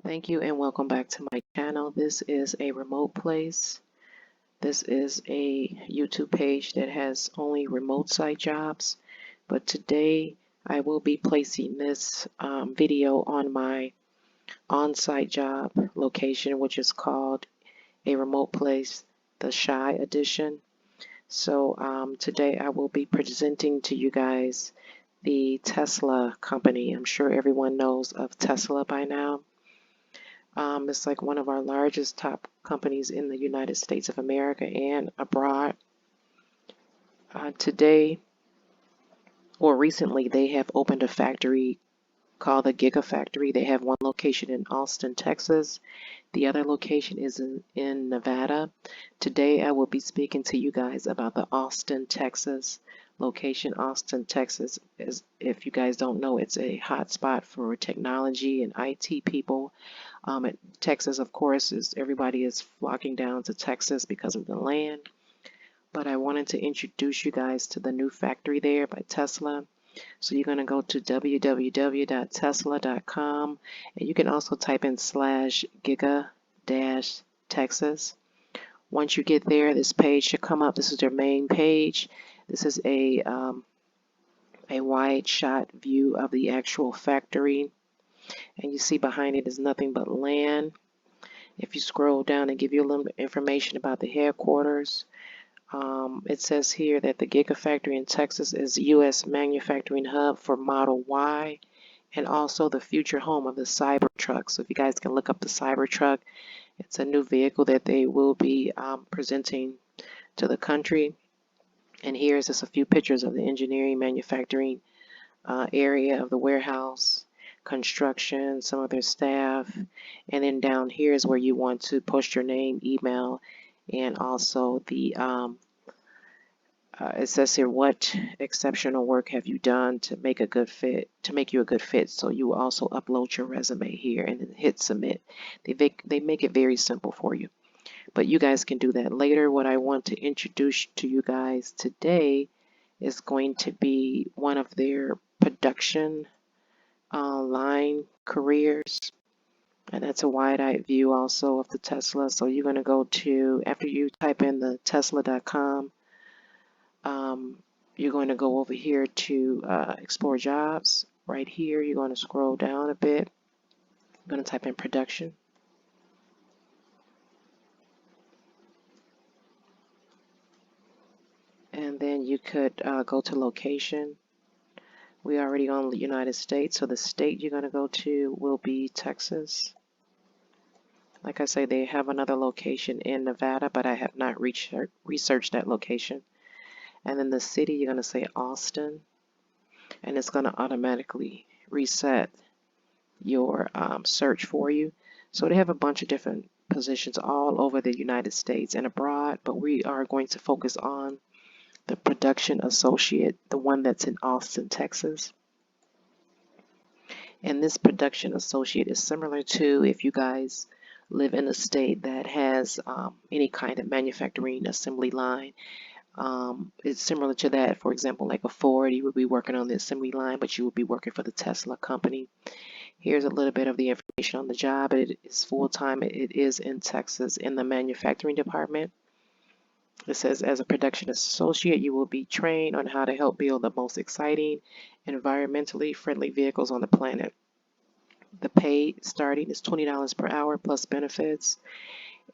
Thank you and welcome back to my channel. This is a remote place. This is a YouTube page that has only remote site jobs, but today I will be placing this video on my on-site job location, which is called a remote place, the Shy Edition. So today I will be presenting to you guys the Tesla company. I'm sure everyone knows of Tesla by now. It's like one of our largest top companies in the United States of America and abroad. Today, or recently, they have opened a factory called the Gigafactory. They have one location in Austin, Texas. The other location is in Nevada. Today, I will be speaking to you guys about the Austin, Texas location. Austin, Texas is, if you guys don't know, it's a hotspot for technology and IT people. Texas, of course, everybody is flocking down to Texas because of the land. But I wanted to introduce you guys to the new factory there by Tesla. So you're going to go to www.tesla.com, and you can also type in /giga-texas. Once you get there, this page should come up. This is their main page. This is a wide shot view of the actual factory. And you see behind it is nothing but land. If you scroll down and give you a little information about the headquarters, it says here that the Gigafactory in Texas is the U.S. manufacturing hub for Model Y and also the future home of the Cybertruck. So if you guys can look up the Cybertruck, it's a new vehicle that they will be presenting to the country. And here's just a few pictures of the engineering manufacturing area of the warehouse, construction, some of their staff, and then down here is where you want to post your name, email, and also the it says here, what exceptional work have you done to make a good fit, to make you a good fit? So you will also upload your resume here and then hit submit. They make it very simple for you, but you guys can do that later. What I want to introduce to you guys today is going to be one of their production line careers, and that's a wide-eyed view also of the Tesla. So you're going to go to, after you type in the tesla.com, you're going to go over here to explore jobs. Right here, you're going to scroll down a bit. I'm going to type in production. And then you could go to location. We already on the United States, so the state you're going to go to will be Texas. Like I say, they have another location in Nevada, but I have not researched that location. And then the city, you're going to say Austin, and it's going to automatically reset your search for you. So they have a bunch of different positions all over the United States and abroad, but we are going to focus on the production associate, the one that's in Austin, Texas. And this production associate is similar to if you guys live in a state that has any kind of manufacturing assembly line. It's similar to that. For example, like a Ford, you would be working on the assembly line, but you would be working for the Tesla company. Here's a little bit of the information on the job. It is full-time. It is in Texas in the manufacturing department. It says, as a production associate, you will be trained on how to help build the most exciting, environmentally friendly vehicles on the planet. The pay starting is $20 per hour plus benefits.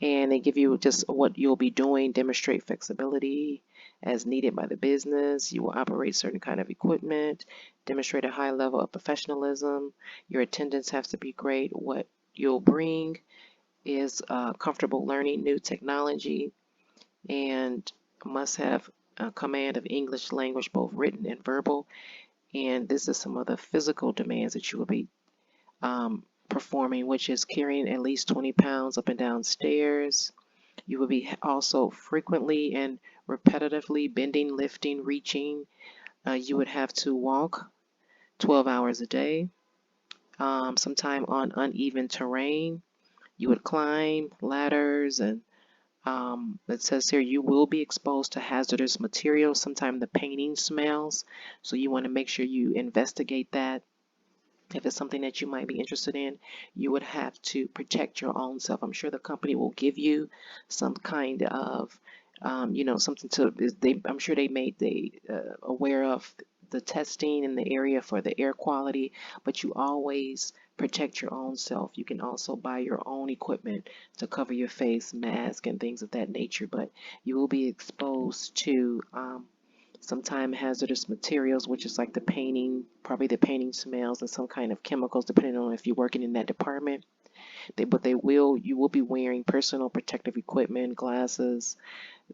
And they give you just what you'll be doing, demonstrate flexibility as needed by the business. You will operate certain kind of equipment, demonstrate a high level of professionalism. Your attendance has to be great. What you'll bring is comfortable learning new technology and must have a command of English language, both written and verbal. And this is some of the physical demands that you will be performing, which is carrying at least 20 pounds up and down stairs. You will be also frequently and repetitively bending, lifting, reaching. You would have to walk 12 hours a day, sometime on uneven terrain. You would climb ladders, and it says here you will be exposed to hazardous materials. Sometimes the painting smells, so you want to make sure you investigate that. if it's something that you might be interested in, you would have to protect your own self. I'm sure the company will give you some kind of, something to. I'm sure they made aware of the testing in the area for the air quality, but you always protect your own self. You can also buy your own equipment to cover your face, mask, and things of that nature. But you will be exposed to sometimes hazardous materials, which is like the painting, probably the painting smells and some kind of chemicals, depending on if you're working in that department. You will be wearing personal protective equipment, glasses,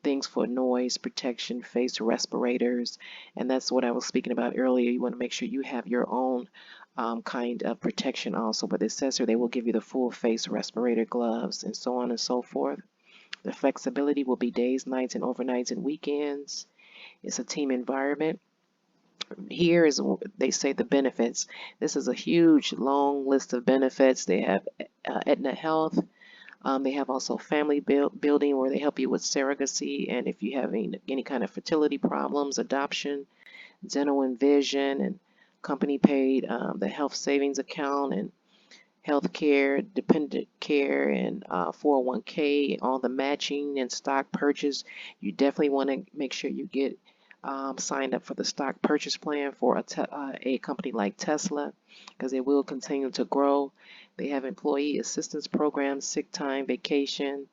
things for noise protection, face respirators, and that's what I was speaking about earlier. You want to make sure you have your own kind of protection also. But it says here they will give you the full face respirator, gloves, and so on and so forth. The flexibility will be days, nights, and overnights and weekends. It's a team environment. Here is, they say, the benefits. This is a huge long list of benefits. They have Aetna Health. They have also family building, where they help you with surrogacy, and if you have any kind of fertility problems, adoption, dental and vision, and company paid, the health savings account, and health care, dependent care, and 401k, all the matching and stock purchase. You definitely want to make sure you get signed up for the stock purchase plan for a company like Tesla, because it will continue to grow. They have employee assistance programs, sick time, vacation.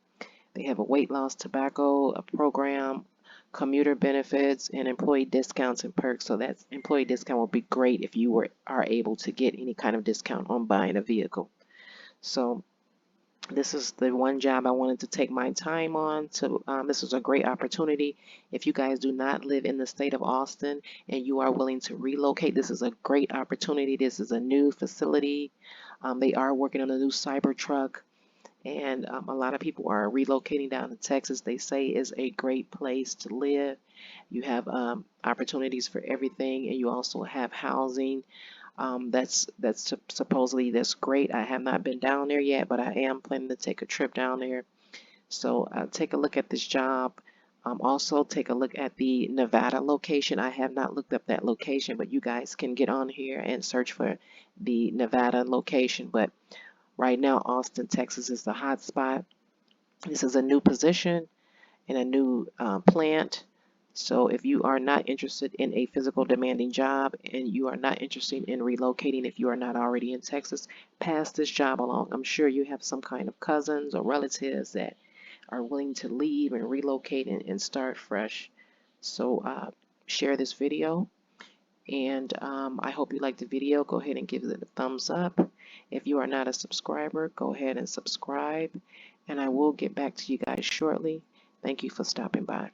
They have a weight loss tobacco program, commuter benefits, and employee discounts and perks. So that employee discount will be great if you are able to get any kind of discount on buying a vehicle. So this is the one job I wanted to take my time on. This is a great opportunity. If you guys do not live in the state of Austin and you are willing to relocate, this is a great opportunity. This is a new facility. They are working on a new Cybertruck, and a lot of people are relocating down to Texas. They say is a great place to live. You have opportunities for everything, and you also have housing. That's supposedly that's great. I have not been down there yet, but I am planning to take a trip down there. So take a look at this job. Also take a look at the Nevada location. I have not looked up that location, but you guys can get on here and search for the Nevada location. But right now, Austin, Texas is the hot spot. This is a new position in a new plant. So if you are not interested in a physical demanding job and you are not interested in relocating, if you are not already in Texas, pass this job along. I'm sure you have some kind of cousins or relatives that are willing to leave and relocate and start fresh. So share this video, and I hope you liked the video. Go ahead and give it a thumbs up. If you are not a subscriber, go ahead and subscribe, and I will get back to you guys shortly. Thank you for stopping by.